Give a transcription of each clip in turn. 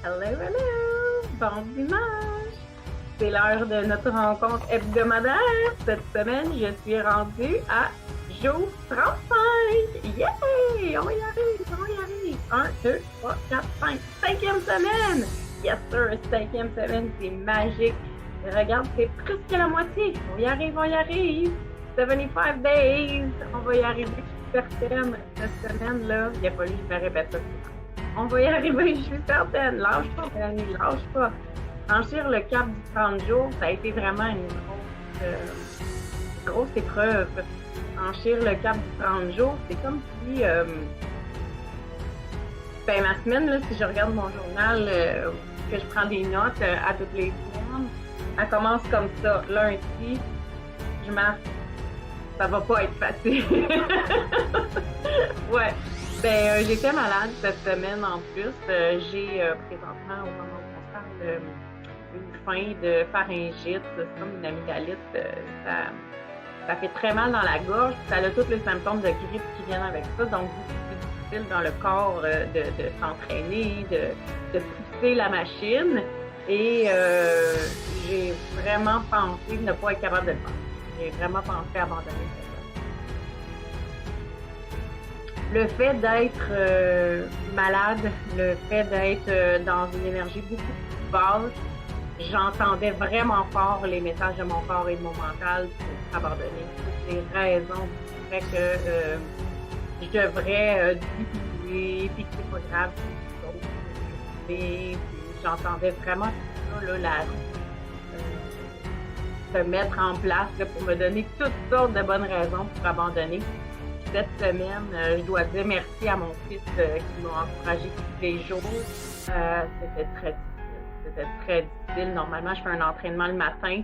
Hello, hello! Bon dimanche! C'est l'heure de notre rencontre hebdomadaire. Cette semaine, je suis rendue à jour 35! Yay! On y arrive, on y arrive! 1, 2, 3, 4, 5. Cinquième semaine! Yes sir, cinquième semaine, c'est magique. Regarde, c'est presque la moitié. On y arrive, on y arrive! 75 days! On va y arriver, je suis certaine. Cette semaine-là, il a fallu que je me répète ça. On va y arriver, je suis certaine. Lâche pas, Mélanie, lâche pas. Franchir le cap du 30 jours, ça a été vraiment une grosse épreuve. Franchir le cap du 30 jours, c'est comme si ma semaine, là, si je regarde mon journal, que je prends des notes à toutes les semaines, elle commence comme ça. Lundi, je marque, ça va pas être facile. Ouais. J'étais malade cette semaine en plus. J'ai présentement, au moment où on parle, une fin de pharyngite, c'est comme une amygdalite. Ça fait très mal dans la gorge. Ça a tous les symptômes de grippe qui viennent avec ça. Donc, c'est difficile dans le corps de s'entraîner, de pousser la machine. Et j'ai vraiment pensé ne pas être capable de le faire. J'ai vraiment pensé abandonner ça. Le fait d'être malade, le fait d'être dans une énergie beaucoup plus basse, j'entendais vraiment fort les messages de mon corps et de mon mental pour abandonner. Toutes les raisons qui feraient que je devrais diminuer, puis que c'est pas grave, puis j'entendais vraiment tout ça, là, se mettre en place là, pour me donner toutes sortes de bonnes raisons pour abandonner. Cette semaine, je dois dire merci à mon fils qui m'a encouragé tous les jours. C'était très difficile. C'était très difficile. Normalement, je fais un entraînement le matin.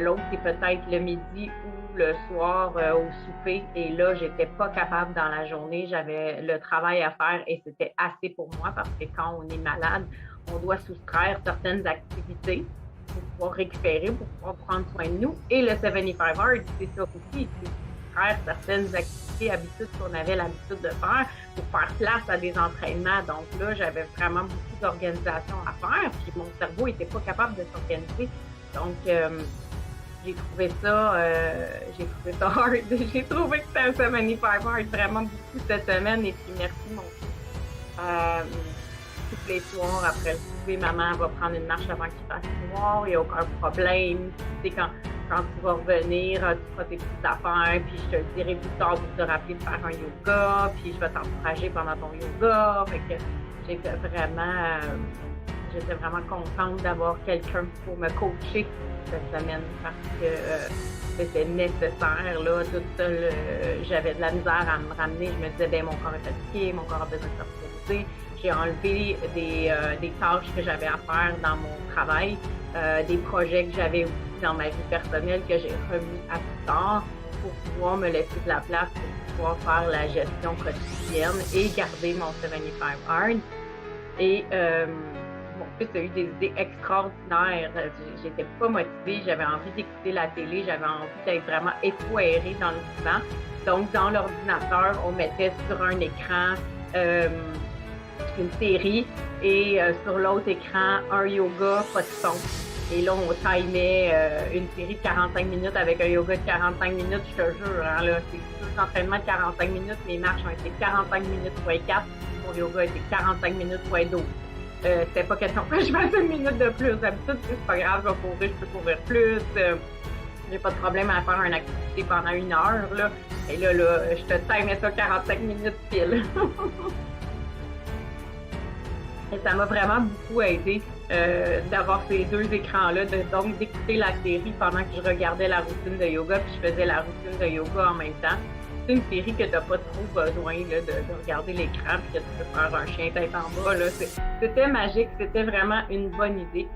L'autre, c'est peut-être le midi ou le soir au souper. Et là, j'étais pas capable dans la journée. J'avais le travail à faire et c'était assez pour moi parce que quand on est malade, on doit soustraire certaines activités pour pouvoir récupérer, pour pouvoir prendre soin de nous. Et le 75 Hard, c'est ça aussi. Faire certaines activités, habitudes qu'on avait l'habitude de faire pour faire place à des entraînements. Donc là, j'avais vraiment beaucoup d'organisation à faire, puis mon cerveau n'était pas capable de s'organiser. Donc, j'ai trouvé ça hard. J'ai trouvé que c'était un 75 hard vraiment beaucoup cette semaine. Et puis, merci mon fils. Tous les soirs, après le souper, maman va prendre une marche avant qu'il fasse noir, il n'y a aucun problème. Tu sais, quand tu vas revenir, tu feras tes petites affaires, puis je te dirai plus tard pour te rappeler de faire un yoga, puis je vais t'encourager pendant ton yoga. Fait que j'étais vraiment contente d'avoir quelqu'un pour me coacher cette semaine parce que c'était nécessaire, là, toute seule, j'avais de la misère à me ramener. Je me disais, mon corps est fatigué, mon corps a besoin de s'organiser. J'ai enlevé des tâches que j'avais à faire dans mon travail, des projets que j'avais aussi dans ma vie personnelle que j'ai remis à plus tard pour pouvoir me laisser de la place pour pouvoir faire la gestion quotidienne et garder mon 75 Hard. Et mon fils a eu des idées extraordinaires. J'étais pas motivée, j'avais envie d'écouter la télé, j'avais envie d'être vraiment effoirée dans le divan. Donc, dans l'ordinateur, on mettait sur un écran une série et sur l'autre écran, un yoga, pas de son. Et là, on timait une série de 45 minutes avec un yoga de 45 minutes, je te jure. Hein, là, c'est deux entraînements de 45 minutes. Mes marches ont été 45 minutes x 4. Mon yoga a été 45 minutes x 12. C'était pas question que je fasse une minute de plus. D'habitude, c'est pas grave, je vais courir, je peux courir plus. J'ai pas de problème à faire une activité pendant 1 heure. Là. Et là, je te timais ça 45 minutes pile. Et ça m'a vraiment beaucoup aidé d'avoir ces deux écrans-là, donc d'écouter la série pendant que je regardais la routine de yoga, puis je faisais la routine de yoga en même temps. C'est une série que tu n'as pas trop besoin là, de regarder l'écran, puis que tu peux faire un chien tête en bas. Là. C'était magique, c'était vraiment une bonne idée.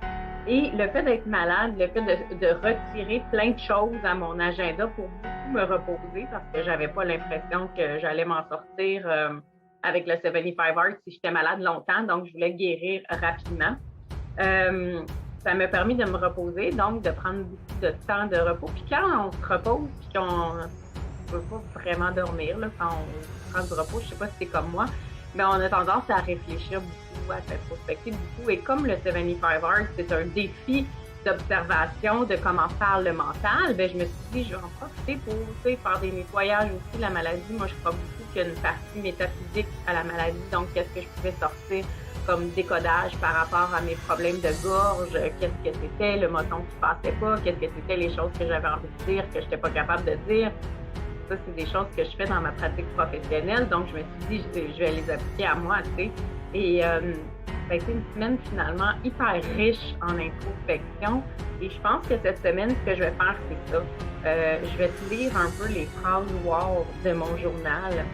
Et le fait d'être malade, le fait de retirer plein de choses à mon agenda pour beaucoup me reposer, parce que j'avais pas l'impression que j'allais m'en sortir avec le 75 Hard si j'étais malade longtemps, donc je voulais guérir rapidement. Ça m'a permis de me reposer, donc de prendre beaucoup de temps de repos. Puis quand on se repose, puis qu'on ne peut pas vraiment dormir, là, quand on prend du repos, je sais pas si c'est comme moi, Mais on a tendance à réfléchir beaucoup, à s'introspecter beaucoup. Et comme le 75 Hard, c'est un défi d'observation de comment parle le mental, ben je me suis dit, je vais en profiter pour faire des nettoyages aussi de la maladie. Moi, je crois beaucoup qu'il y a une partie métaphysique à la maladie. Donc, qu'est-ce que je pouvais sortir comme décodage par rapport à mes problèmes de gorge, qu'est-ce que c'était le moton qui passait pas, qu'est-ce que c'était les choses que j'avais envie de dire, que je n'étais pas capable de dire. Ça, c'est des choses que je fais dans ma pratique professionnelle. Donc, je me suis dit, je vais les appliquer à moi, tu sais. Et ça a été une semaine finalement hyper riche en introspection. Et je pense que cette semaine, ce que je vais faire, c'est ça. Je vais te lire un peu les phrases wow de mon journal.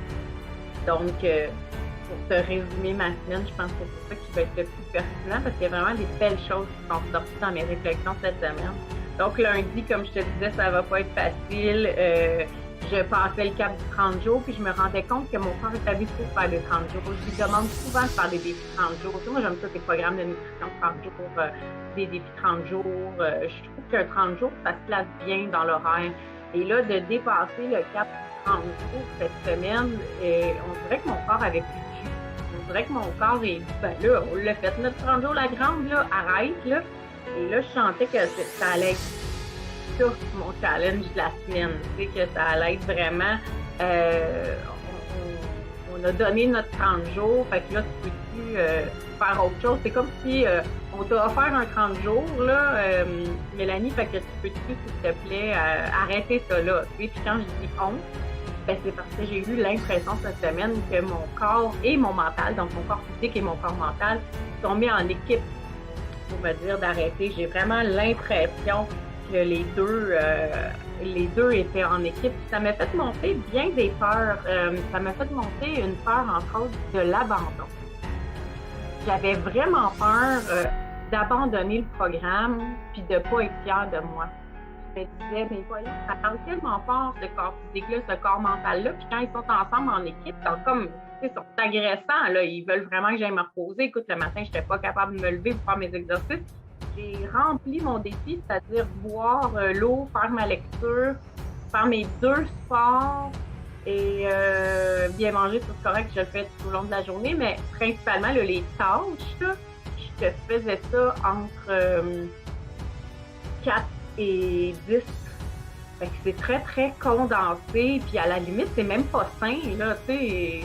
Donc, pour te résumer ma semaine, je pense que c'est ça qui va être le plus pertinent parce qu'il y a vraiment des belles choses qui sont sorties dans mes réflexions cette semaine. Donc, lundi, comme je te disais, ça va pas être facile. Je passais le cap du 30 jours, puis je me rendais compte que mon corps est habitué de faire des 30 jours. Je lui demande souvent de faire des défis 30 jours. Tu sais, moi, j'aime ça, ces programmes de nutrition 30 jours, des défis 30 jours. Je trouve qu'un 30 jours, ça se place bien dans l'horaire. Et là, de dépasser le cap du 30 jours cette semaine, on dirait que mon corps avait plus de jus. On dirait que mon corps est dit, ben là, on l'a fait notre 30 jours, la grande, là, arrête, là. Et là, je sentais que ça allait être ça, mon challenge de la semaine. Tu sais, que ça allait être vraiment... on a donné notre 30 jours, fait que là, tu peux-tu faire autre chose? C'est comme si on t'a offert un 30 jours, là, Mélanie, fait que tu peux-tu, s'il te plaît, arrêter ça là. Tu sais, puis quand je dis on, ben, c'est parce que j'ai eu l'impression cette semaine que mon corps et mon mental, donc mon corps physique et mon corps mental, sont mis en équipe pour me dire d'arrêter. J'ai vraiment l'impression que les deux étaient en équipe. Ça m'a fait monter bien des peurs. Ça m'a fait monter une peur, entre autres, de l'abandon. J'avais vraiment peur d'abandonner le programme puis de ne pas être fière de moi. Je me disais, mais voyons, ça parle tellement fort, ce corps physique-là, ce corps mental-là, puis quand ils sont ensemble en équipe, ils sont agressants, là, ils veulent vraiment que j'aille me reposer. Écoute, le matin, je n'étais pas capable de me lever pour faire mes exercices. J'ai rempli mon défi, c'est-à-dire boire l'eau, faire ma lecture, faire mes 2 sports et bien manger, tout correct, je le fais tout au long de la journée, mais principalement, là, les tâches, là, je te faisais ça entre 4 et 10. Fait que c'est très, très condensé, puis à la limite, c'est même pas sain, là, tu sais.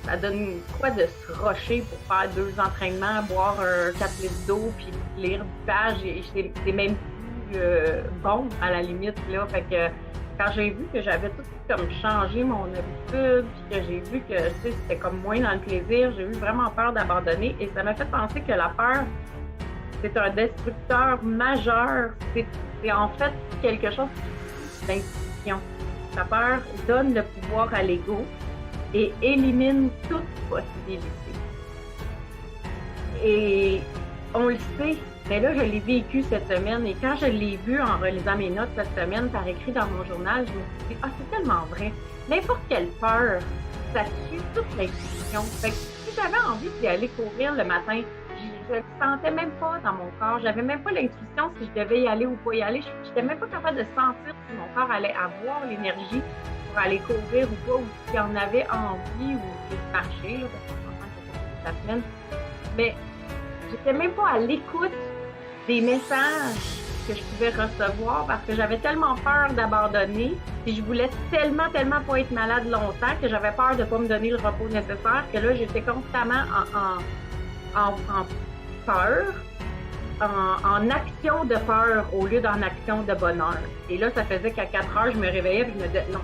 Ça donne quoi de se rusher pour faire 2 entraînements, boire 4 litres d'eau, puis lire 10 pages, c'est même plus bon à la limite, là. Fait que quand j'ai vu que j'avais tout comme changé mon habitude, puis que j'ai vu que c'était comme moins dans le plaisir, j'ai eu vraiment peur d'abandonner et ça m'a fait penser que la peur, c'est un destructeur majeur. C'est en fait quelque chose d'intuition. La peur donne le pouvoir à l'ego et élimine toute possibilité. Et on le sait, mais là, je l'ai vécu cette semaine et quand je l'ai vu en relisant mes notes cette semaine par écrit dans mon journal, je me suis dit, c'est tellement vrai. N'importe quelle peur, ça tue toute l'intuition. Fait que si j'avais envie d'y aller courir le matin, je ne le sentais même pas dans mon corps. J'avais même pas l'intuition si je devais y aller ou pas y aller. Je n'étais même pas capable de sentir si mon corps allait avoir l'énergie pour aller courir ou pas, ou s'il en avait envie ou juste marcher, là, parce que je pense que c'est la semaine. Mais j'étais même pas à l'écoute des messages que je pouvais recevoir parce que j'avais tellement peur d'abandonner et je voulais tellement pas être malade longtemps que j'avais peur de ne pas me donner le repos nécessaire que là, j'étais constamment en peur, en action de peur au lieu d'en action de bonheur. Et là, ça faisait qu'à 4 heures, je me réveillais et je me disais non,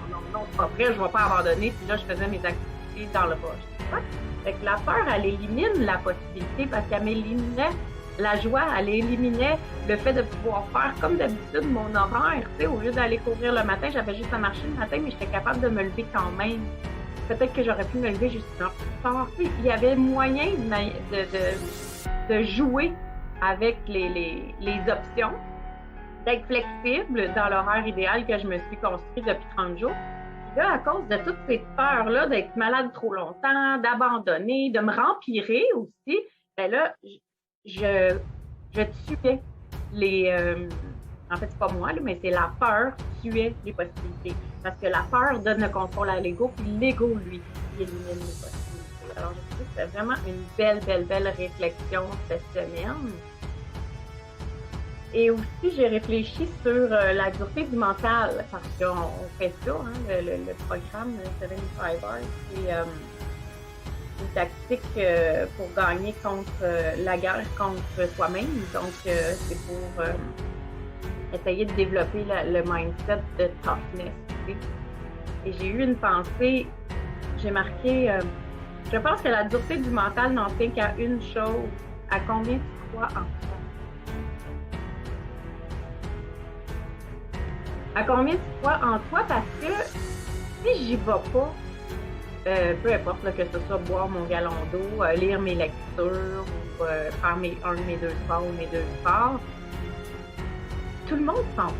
c'est pas vrai, je vais pas abandonner. Puis là, je faisais mes activités dans le poche. Fait que la peur, elle élimine la possibilité parce qu'elle m'éliminait la joie, elle éliminait le fait de pouvoir faire comme d'habitude mon horaire. Tu sais, au lieu d'aller courir le matin, j'avais juste à marcher le matin, mais j'étais capable de me lever quand même. Peut-être que j'aurais pu me lever juste un peu plus tard. Il y avait moyen de jouer avec les options, d'être flexible dans l'horaire idéal que je me suis construit depuis 30 jours. Puis là, à cause de toutes ces peurs-là, d'être malade trop longtemps, d'abandonner, de me rempirer aussi, ben là, je tuais les... en fait, c'est pas moi, là, mais c'est la peur qui tuait les possibilités. Parce que la peur donne le contrôle à l'ego, puis l'ego, lui, il élimine les possibilités. Alors, je trouve que c'était vraiment une belle réflexion cette semaine. Et aussi, j'ai réfléchi sur la dureté du mental, parce qu'on fait ça, hein, le programme 75 Hours, c'est une tactique pour gagner contre la guerre contre soi-même. Donc, c'est pour essayer de développer le mindset de toughness. Tu sais. Et j'ai eu une pensée, j'ai marqué, je pense que la dureté du mental n'en tient qu'à une chose, à combien tu crois en toi. À combien tu crois en toi, parce que si j'y vais pas, peu importe là, que ce soit boire mon galon d'eau, lire mes lectures ou faire un de mes deux sports ou mes deux sports, tout le monde s'en fout.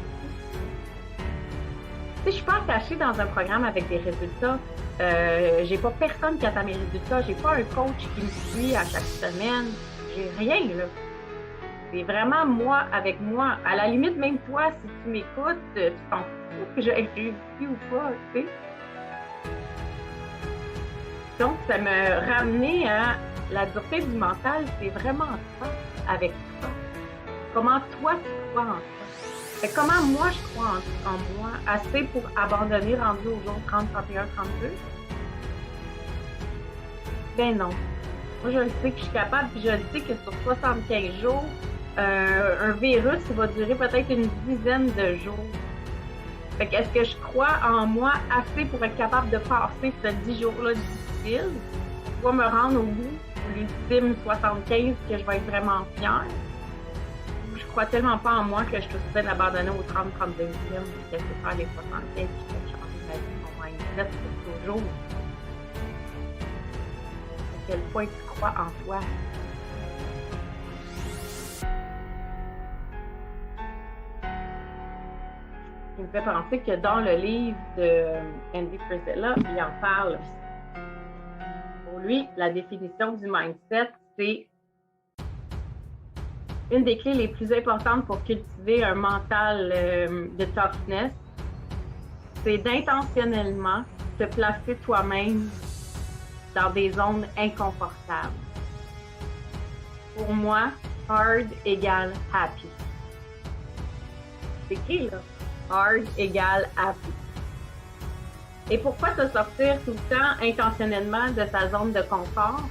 Si je suis pas attachée dans un programme avec des résultats, j'ai pas personne qui attend mes résultats, j'ai pas un coach qui me suit à chaque semaine, j'ai rien là. C'est vraiment moi avec moi. À la limite, même toi, si tu m'écoutes, tu t'en fous que j'ai réussi ou pas, tu sais. Donc, ça me ramenait à la dureté du mental, c'est vraiment toi, avec toi. Comment toi, tu crois en toi. Fait comment moi, je crois en moi, assez pour abandonner rendu au jour 30, 31, 32? Ben non. Moi, je le sais que je suis capable, puis je le sais que sur 75 jours, un virus, il va durer peut-être une dizaine de jours. Fait que est-ce que je crois en moi assez pour être capable de passer ces 10 jours-là difficiles, pour me rendre au bout, l'ultime 75, que je vais être vraiment fière? Je crois tellement pas en moi que je suis soudaine abandonner au 30-32e, puis que je vais faire les 75, puis que je changer ma vie, mon mindset pour toujours. À quel point tu crois en toi? Il me fait penser que dans le livre de Andy Frisella, il en parle. Pour lui, la définition du mindset, c'est une des clés les plus importantes pour cultiver un mental de toughness, c'est d'intentionnellement te placer toi-même dans des zones inconfortables. Pour moi, hard égale happy. C'est écrit là. Hard égale happy. Et pourquoi te sortir tout le temps intentionnellement de ta zone de confort?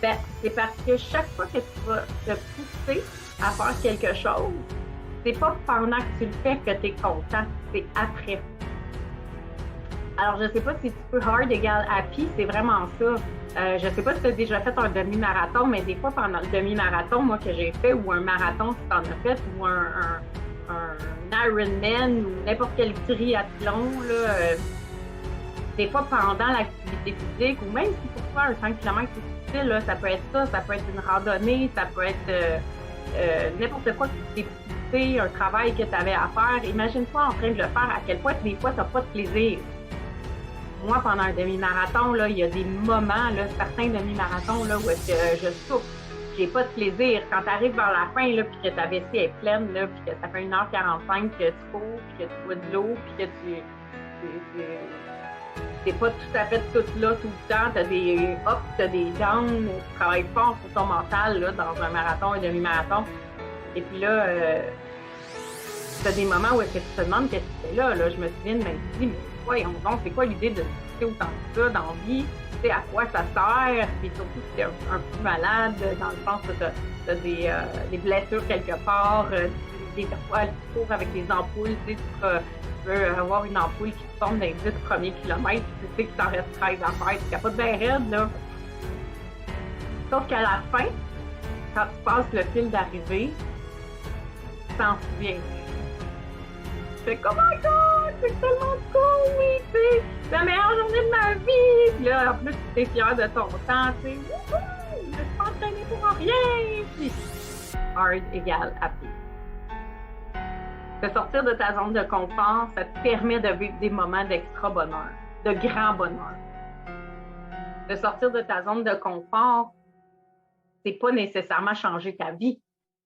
Ben, c'est parce que chaque fois que tu vas te pousser à faire quelque chose, c'est pas pendant que tu le fais que tu es content, c'est après. Alors, je sais pas si tu peux hard égale happy, c'est vraiment ça. Je sais pas si tu as déjà fait un demi-marathon, mais des fois pendant le demi-marathon, moi que j'ai fait, ou un marathon si tu en as fait, ou un Ironman, ou n'importe quel triathlon, là, des fois pendant l'activité physique, ou même si pour faire un 5 km c'est difficile, là, ça peut être ça, ça peut être une randonnée, ça peut être n'importe quoi qui t'est poussé, un travail que tu avais à faire. Imagine-toi en train de le faire, à quel point des fois tu n'as pas de plaisir. Moi, pendant un demi-marathon, là, il y a des moments, là, certains demi-marathons là, où est-ce que je souffre. J'ai pas de plaisir. Quand tu arrives vers la fin, là, puis que ta vessie est pleine, là, puis que ça fait 1h45 que tu cours, puis que tu bois de l'eau, puis que t'es pas tout à fait tout là tout le temps. T'as des ups, t'as des downs, tu travailles fort sur ton mental là, dans un marathon, un demi-marathon. Et puis là, t'as des moments où est-ce que tu te demandes qu'est-ce que tu fais là. Je me souviens de m'être dit, mais voyons donc, c'est quoi l'idée de discuter autant de ça dans la vie? Tu sais, à quoi ça sert? Puis surtout si t'es un peu malade, dans le sens que t'as des blessures quelque part, des fois tu cours avec des ampoules, tu sais, tu peux avoir une ampoule qui te tombe dans les 10 premiers kilomètres, tu sais qu'il t'en reste 13 à faire, tu capotes bien raide, là. Sauf qu'à la fin, quand tu passes le fil d'arrivée, tu t'en souviens. Tu fais comme, oh my god, c'est tellement cool, oui, tu sais, c'est la meilleure journée de ma vie. Puis là, en plus, tu es fier de ton temps, tu sais, wouhou, je suis pas entraînée pour rien. Puis, hard égale happy. De sortir de ta zone de confort, ça te permet de vivre des moments d'extra bonheur, de grand bonheur. De sortir de ta zone de confort, c'est pas nécessairement changer ta vie.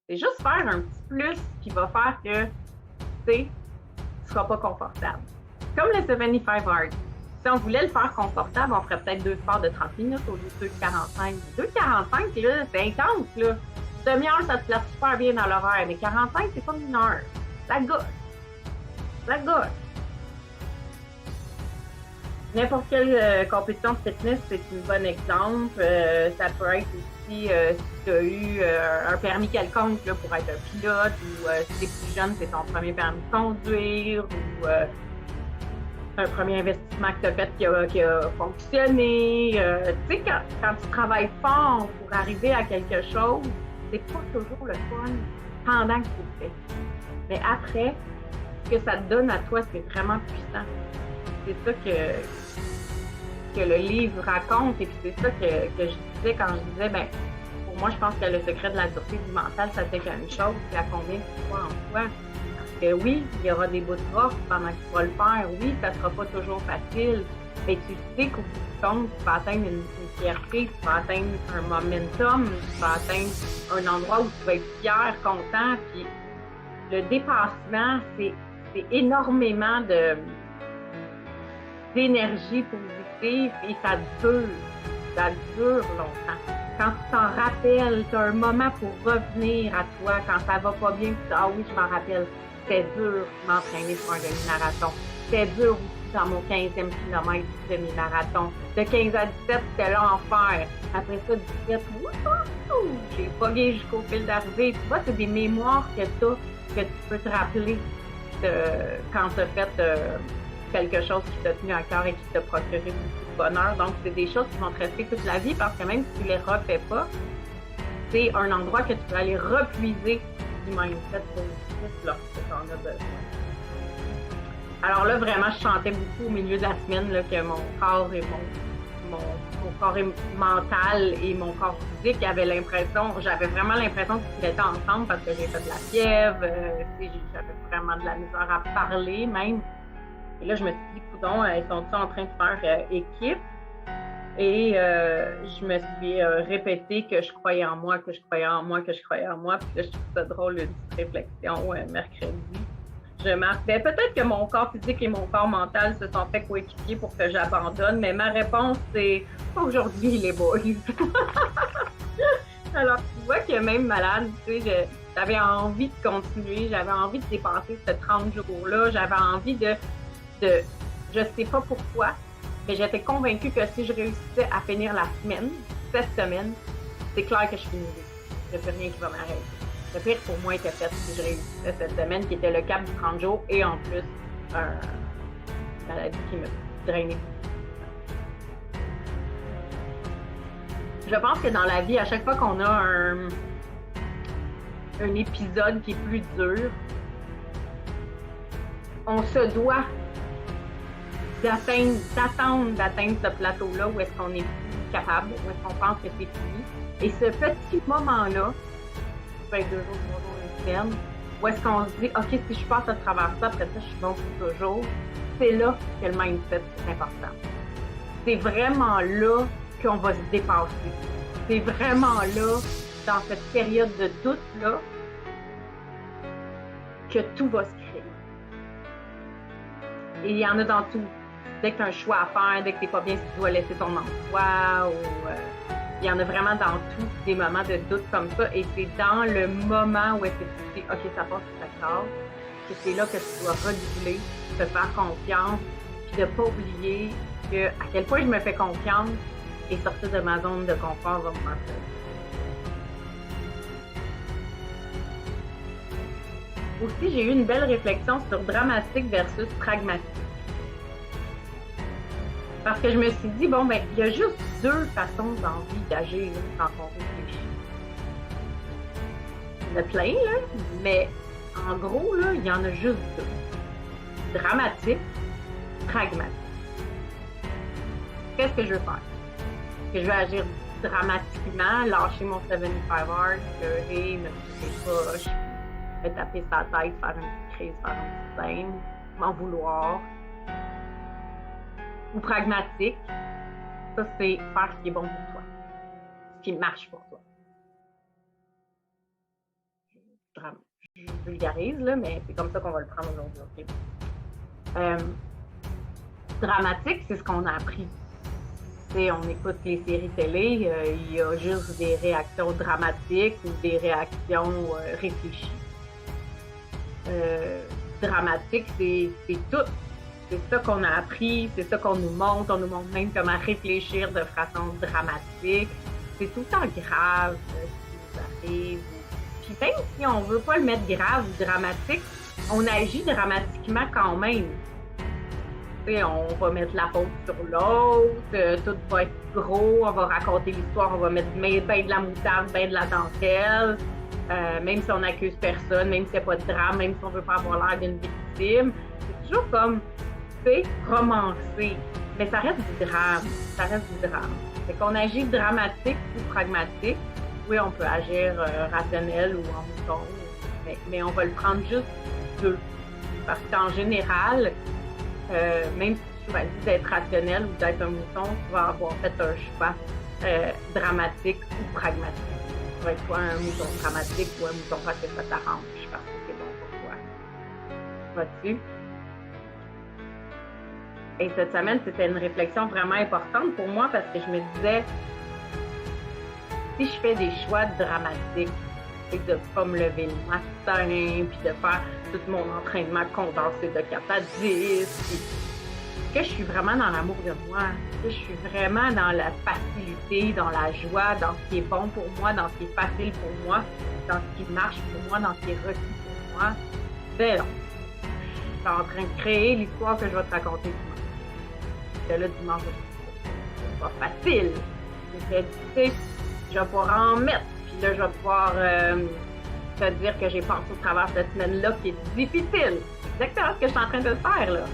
C'est juste faire un petit plus qui va faire que, tu sais, tu seras pas confortable. Comme le 75 Hard. Si on voulait le faire confortable, on ferait peut-être 2 sports de 30 minutes au lieu de 2,45. 2,45, là, c'est intense, là. Demi-heure, ça te place super bien dans l'horaire, mais 45, c'est comme une heure. Ça gosse. Ça gosse. N'importe quelle compétition de fitness, c'est un bon exemple. Ça peut être aussi si tu as eu un permis quelconque là, pour être un pilote ou si tu es plus jeune, c'est ton premier permis de conduire ou un premier investissement que tu as fait qui a fonctionné. Tu sais, quand tu travailles fort pour arriver à quelque chose, c'est pas toujours le fun pendant que tu le fais. Mais après, ce que ça te donne à toi, c'est vraiment puissant. C'est ça que le livre raconte et puis c'est ça que je disais quand je disais, ben pour moi, je pense que le secret de la dureté du mental, ça fait qu'une chose, c'est à combien tu crois en toi. Parce que oui, il y aura des bouts de rough pendant que tu vas le faire. Oui, ça sera pas toujours facile. Mais tu sais qu'au bout du compte, tu vas atteindre une fierté, tu vas atteindre un momentum, tu vas atteindre un endroit où tu vas être fier, content. Puis le dépassement, c'est énormément d'énergie positive et ça dure longtemps. Quand tu t'en rappelles, tu as un moment pour revenir à toi, quand ça va pas bien, tu dis « Ah oui, je m'en rappelle, c'était dur m'entraîner pour un demi-marathon. C'était dur aussi dans mon 15e kilomètre du demi-marathon. De 15 à 17, c'était l'enfer. Après ça, 17, j'ai pogné jusqu'au fil d'arrivée. Tu vois, c'est des mémoires que tu peux te rappeler quand tu as fait quelque chose qui t'a tenu à cœur et qui t'a procuré beaucoup de bonheur. Donc, c'est des choses qui vont te rester toute la vie parce que même si tu les refais pas, c'est un endroit que tu peux aller repuiser du mindset positif lorsque tu en as besoin. Alors là, vraiment, je chantais beaucoup au milieu de la semaine là, que mon corps et mon corps mental et mon corps physique j'avais vraiment l'impression qu'ils étaient ensemble parce que j'ai fait de la fièvre, j'avais vraiment de la misère à parler même. Et là, je me suis dit, coudonc, ils sont tous en train de faire équipe. Et je me suis répété que je croyais en moi, que je croyais en moi, que je croyais en moi. Puis là, je trouve ça drôle, une petite réflexion mercredi. Peut-être que mon corps physique et mon corps mental se sont fait coéquipier pour que j'abandonne, mais ma réponse, c'est aujourd'hui, les boys. Alors, tu vois que même malade, tu sais, j'avais envie de continuer, j'avais envie de dépasser ces 30 jours-là, j'avais envie je sais pas pourquoi, mais j'étais convaincue que si je réussissais à finir cette semaine, c'est clair que je finirais. Il n'y a plus rien qui va m'arrêter. Le pire pour moi était fait si je réussissais cette semaine, qui était le cap du 30 jours, et en plus, une maladie qui me drainait beaucoup. Je pense que dans la vie, à chaque fois qu'on a un épisode qui est plus dur, on se doit d'atteindre ce plateau-là où est-ce qu'on est plus capable, où est-ce qu'on pense que c'est fini. Et ce petit moment-là, ça peut être 2 jours, 3 jours, une semaine, où est-ce qu'on se dit, OK, si je passe à travers ça, après ça, je suis bon pour toujours, c'est là que le mindset est important. C'est vraiment là qu'on va se dépasser. C'est vraiment là, dans cette période de doute-là, que tout va se créer. Et il y en a dans tout. Dès que tu as un choix à faire, dès que tu n'es pas bien, si tu dois laisser ton emploi, ou il y en a vraiment dans tout des moments de doute comme ça. Et c'est dans le moment où est-ce que tu dis, OK, ça passe ou ça casse, que c'est là que tu dois redoubler, te faire confiance, puis de ne pas oublier à quel point je me fais confiance et sortir de ma zone de confort va me faire ça. Aussi, j'ai eu une belle réflexion sur dramatique versus pragmatique. Parce que je me suis dit, bon, ben, il y a juste 2 façons dans la vie d'agir quand on réfléchit. Il y en a plein, là, mais en gros, là, il y en a juste 2. Dramatique, pragmatique. Qu'est-ce que je veux faire? Est-ce que je vais agir dramatiquement, lâcher mon 75 hard, pleurer, me toucher les poches, me taper sa tête, faire une petite crise, faire une petite scène, m'en vouloir? Ou pragmatique, ça c'est faire ce qui est bon pour toi, ce qui marche pour toi. Je vulgarise, là, mais c'est comme ça qu'on va le prendre aujourd'hui. Okay? Dramatique, c'est ce qu'on a appris. T'sais, on écoute les séries télé, il y a juste des réactions dramatiques ou des réactions réfléchies. Dramatique, c'est tout. C'est ça qu'on a appris, c'est ça qu'on nous montre. On nous montre même comment réfléchir de façon dramatique. C'est tout le temps grave ce qui nous arrive. Puis même si on veut pas le mettre grave ou dramatique, on agit dramatiquement quand même. T'sais, on va mettre la faute sur l'autre, tout va être gros, on va raconter l'histoire, on va mettre bien de la moutarde, bien de la dentelle. Même si on n'accuse personne, même s'il n'y a pas de drame, même si on ne veut pas avoir l'air d'une victime. C'est toujours comme, tu sais, romancé. Mais ça reste du drame. Ça reste du drame. Fait qu'on agit dramatique ou pragmatique. Oui, on peut agir rationnel ou en mouton, mais on va le prendre juste deux. Parce qu'en général, même si tu choisis d'être rationnel ou d'être un mouton, tu vas avoir fait un choix dramatique ou pragmatique. Tu vas être soit un mouton dramatique ou un mouton parce que ça t'arrange, parce que c'est bon pour toi. Vois-tu? Et cette semaine, c'était une réflexion vraiment importante pour moi parce que je me disais, si je fais des choix dramatiques, c'est de ne pas me lever le matin, puis de faire tout mon entraînement condensé de 4 à 10, puis que je suis vraiment dans l'amour de moi, que je suis vraiment dans la facilité, dans la joie, dans ce qui est bon pour moi, dans ce qui est facile pour moi, dans ce qui marche pour moi, dans ce qui est requis pour moi, ben non. Je suis en train de créer l'histoire que je vais te raconter dimanche. Que là, dimanche, c'est pas facile. Tu sais, je vais pouvoir en mettre. Puis là, je vais pouvoir te dire que j'ai passé au travers cette semaine-là qui est difficile. C'est exactement ce que je suis en train de faire, là.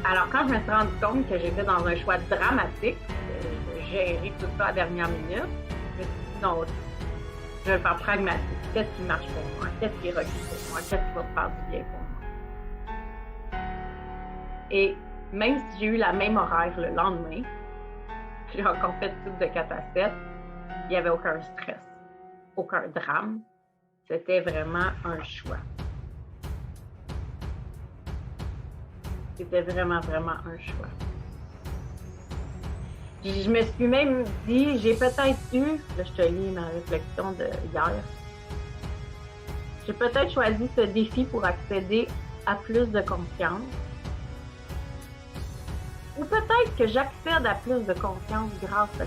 Alors, quand je me suis rendu compte que j'étais dans un choix dramatique, de gérer tout ça à la dernière minute, je me suis dit non, je vais le faire pragmatique. Qu'est-ce qui marche pour moi? Qu'est-ce qui est requis pour moi? Qu'est-ce qui va me faire du bien pour moi? Et même si j'ai eu la même horaire le lendemain, j'ai encore fait tout de 4 à 7, il n'y avait aucun stress, aucun drame. C'était vraiment un choix. C'était vraiment, vraiment un choix. Je me suis même dit, j'ai peut-être eu, là je te lis ma réflexion de hier, j'ai peut-être choisi ce défi pour accéder à plus de confiance. Ou peut-être que j'accède à plus de confiance grâce à ça.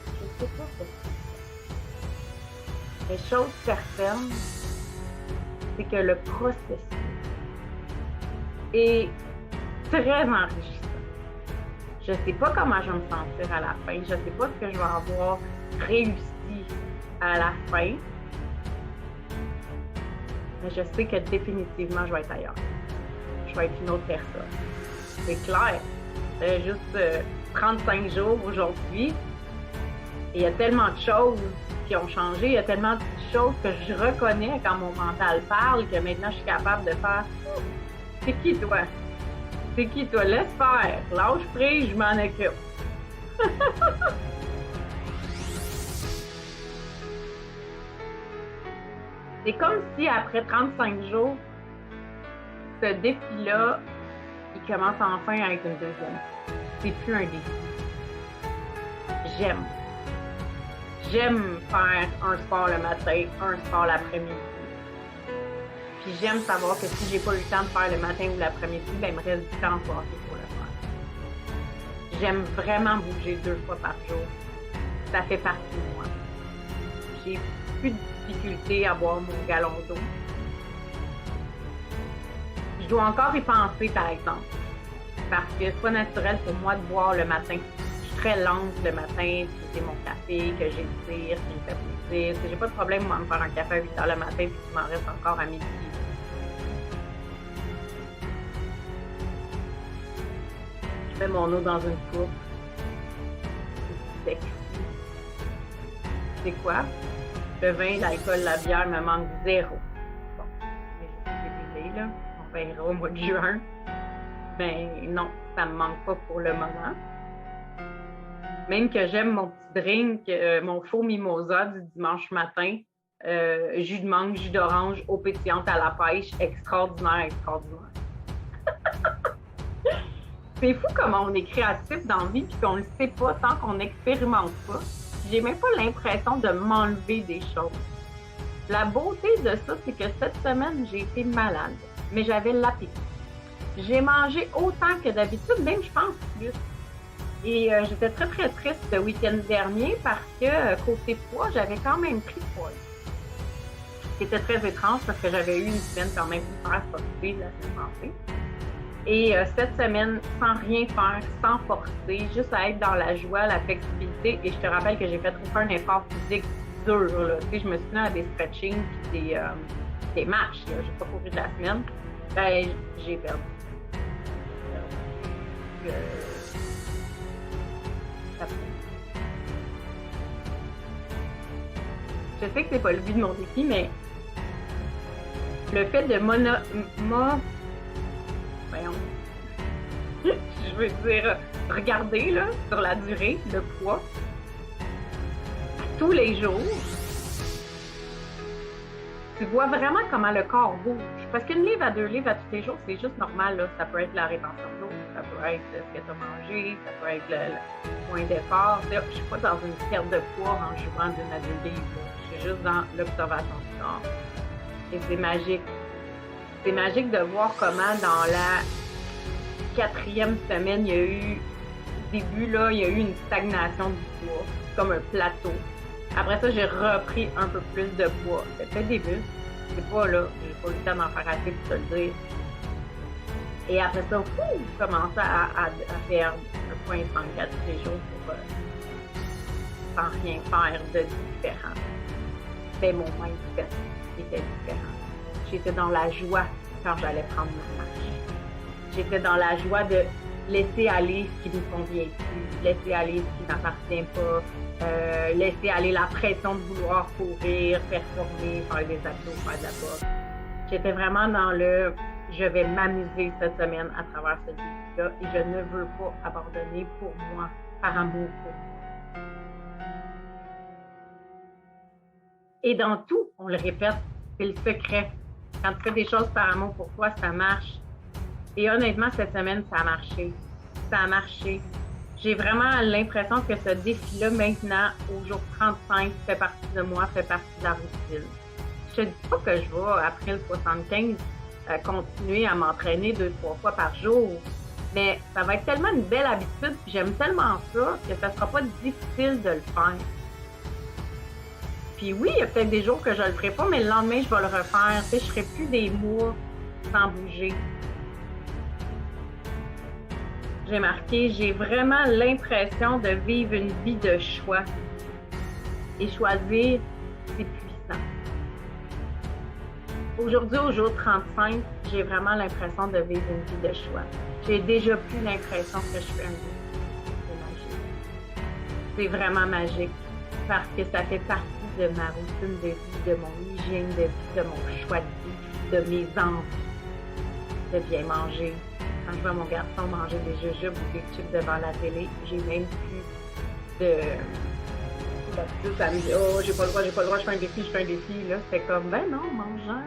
Je sais pas ce que c'est. Les choses certaines, c'est que le processus est très enrichissant. Je ne sais pas comment je vais me sentir à la fin. Je ne sais pas ce que je vais avoir réussi à la fin. Mais je sais que définitivement, je vais être ailleurs. Je vais être une autre personne. C'est clair. C'est juste 35 jours aujourd'hui. Et il y a tellement de choses qui ont changé. Il y a tellement de choses que je reconnais quand mon mental parle que maintenant, je suis capable de faire « C'est qui toi? C'est qui toi? Laisse faire. Lâche prise, je m'en occupe. » C'est comme si après 35 jours, ce défi-là, il commence enfin à être une deuxième. C'est plus un défi. J'aime. J'aime faire un sport le matin, un sport l'après-midi. Puis j'aime savoir que si j'ai pas eu le temps de faire le matin ou l'après-midi, ben il me reste du temps en soirée pour le faire. J'aime vraiment bouger 2 fois par jour. Ça fait partie de moi. J'ai plus de difficulté à boire mon gallon d'eau. Je dois encore y penser, par exemple, parce que c'est pas naturel pour moi de boire le matin. Je suis très lente le matin, j'ai mon café, que j'étire, qui me fait plaisir. J'ai pas de problème moi, à me faire un café à 8 h le matin, puis qu'il m'en reste encore à midi. Je fais mon eau dans une coupe. C'est sexy. C'est quoi? Le vin, l'alcool, la bière me manque 0. Bon, mais je suis là. On verra au mois de juin. Mais non, ça me manque pas pour le moment. Même que j'aime mon petit drink, mon faux mimosa du dimanche matin. Jus de mangue, jus d'orange, eau pétillante à la pêche, extraordinaire, extraordinaire. C'est fou comment on est créatif dans la vie puis qu'on le sait pas tant qu'on n'expérimente pas. J'ai même pas l'impression de m'enlever des choses. La beauté de ça, c'est que cette semaine, j'ai été malade, mais j'avais l'appétit. J'ai mangé autant que d'habitude, même je pense plus. Et j'étais très, très triste le week-end dernier parce que côté poids, j'avais quand même pris poids. C'était très étrange parce que j'avais eu une semaine quand même hyper sportive la semaine passée. Et cette semaine, sans rien faire, sans forcer, juste à être dans la joie, la flexibilité. Et je te rappelle que j'ai fait un effort physique dur. Là. Tu sais, je me suis mis à des stretching et des marches. Je n'ai pas couru de la semaine. Ben, j'ai perdu. Je sais que c'est pas le but de mon défi, mais le fait de voyons, je veux dire, regarder là, sur la durée, le poids, tous les jours, tu vois vraiment comment le corps bouge. Parce qu'une livre à 2 livres à tous les jours, c'est juste normal. Là. Ça peut être la rétention d'eau, ça peut être ce que tu as mangé, ça peut être le point d'effort. Je ne suis pas dans une perte de poids en jouant d'une à 2 livres. Je suis juste dans l'observation du corps. Et c'est magique. C'est magique de voir comment dans la 4e semaine, il y a eu, au début, là, il y a eu une stagnation du poids, comme un plateau. Après ça, j'ai repris un peu plus de poids. C'était le début. C'est pas là, j'ai pas eu le temps d'en faire assez pour te le dire. Et après ça, je commençais à perdre 1,34 tous les jours sans rien faire de différent. Mais mon mindset était différent. J'étais dans la joie quand j'allais prendre ma marche. J'étais dans la joie de laisser aller ce qui ne me convient plus, laisser aller ce qui n'appartient pas, laisser aller la pression de vouloir courir, performer, faire des abdos, faire de la boxe. J'étais vraiment dans le « je vais m'amuser cette semaine à travers ce défi-là et je ne veux pas abandonner pour moi, par amour pour moi. » Et dans tout, on le répète, c'est le secret. Quand tu fais des choses par amour pour toi, ça marche. Et honnêtement, cette semaine, ça a marché. Ça a marché. J'ai vraiment l'impression que ce défi-là, maintenant, au jour 35, fait partie de moi, fait partie de la routine. Je te dis pas que je vais, après le 75, continuer à m'entraîner 2-3 fois par jour. Mais ça va être tellement une belle habitude, puis j'aime tellement ça, que ça sera pas difficile de le faire. Puis oui, il y a peut-être des jours que je le ferai pas, mais le lendemain, je vais le refaire. Tu sais, je serai plus des mois sans bouger. J'ai marqué, j'ai vraiment l'impression de vivre une vie de choix. Et choisir, c'est puissant. Aujourd'hui, au jour 35, j'ai vraiment l'impression de vivre une vie de choix. J'ai déjà plus l'impression que je fais un défi. C'est magique. C'est vraiment magique parce que ça fait partie de ma routine de vie, de mon hygiène de vie, de mon choix de vie, de mes envies de bien manger. Quand je vois mon garçon manger des jujubes ou des chips devant la télé, j'ai même plus de... Ça me dit, oh, j'ai pas le droit, je fais un défi. Là, c'est comme, ben non, mangeant,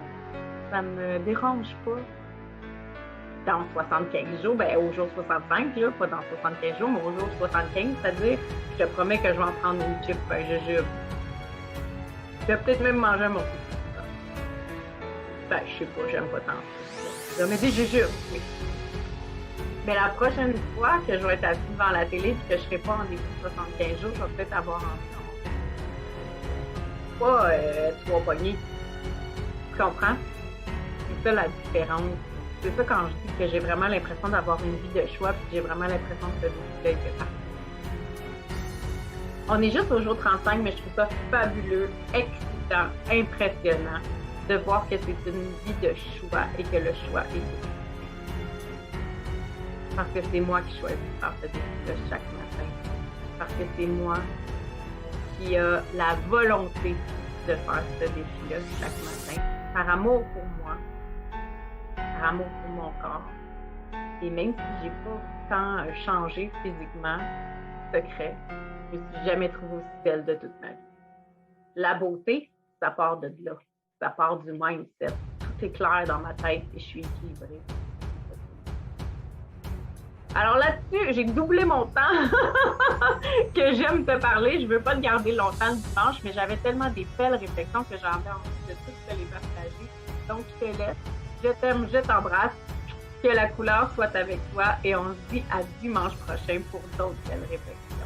ça me dérange pas. Dans 75 jours, ben au jour 65, là, pas dans 75 jours, mais au jour 75, c'est-à-dire, je te promets que je vais en prendre une chip, un jujube. Je vais peut-être même manger un morceau de ça. Ben, je sais pas, j'aime pas tant ça. Mais des jujubes, oui. Mais la prochaine fois que je vais être assise devant la télé et que je ne serai pas en défi 75 jours, je vais peut-être avoir envie. Pas 3 poignées. Tu comprends? C'est ça la différence. C'est ça quand je dis que j'ai vraiment l'impression d'avoir une vie de choix puis j'ai vraiment l'impression que ce défi-là fait partie. On est juste au jour 35, mais je trouve ça fabuleux, excitant, impressionnant de voir que c'est une vie de choix et que le choix est tout. Parce que c'est moi qui choisis de faire ce défi-là chaque matin. Parce que c'est moi qui a la volonté de faire ce défi-là chaque matin. Par amour pour moi, par amour pour mon corps. Et même si j'ai pas tant changé physiquement, secret, je me suis jamais trouvée aussi belle de toute ma vie. La beauté, ça part de là. Ça part du mindset. Tout est clair dans ma tête et je suis équilibrée. Alors là-dessus, j'ai doublé mon temps que j'aime te parler. Je veux pas te garder longtemps le dimanche, mais j'avais tellement des belles réflexions que j'avais envie de toutes te les partager. Donc, je te laisse. Je t'aime, je t'embrasse. Que la couleur soit avec toi et on se dit à dimanche prochain pour d'autres belles réflexions.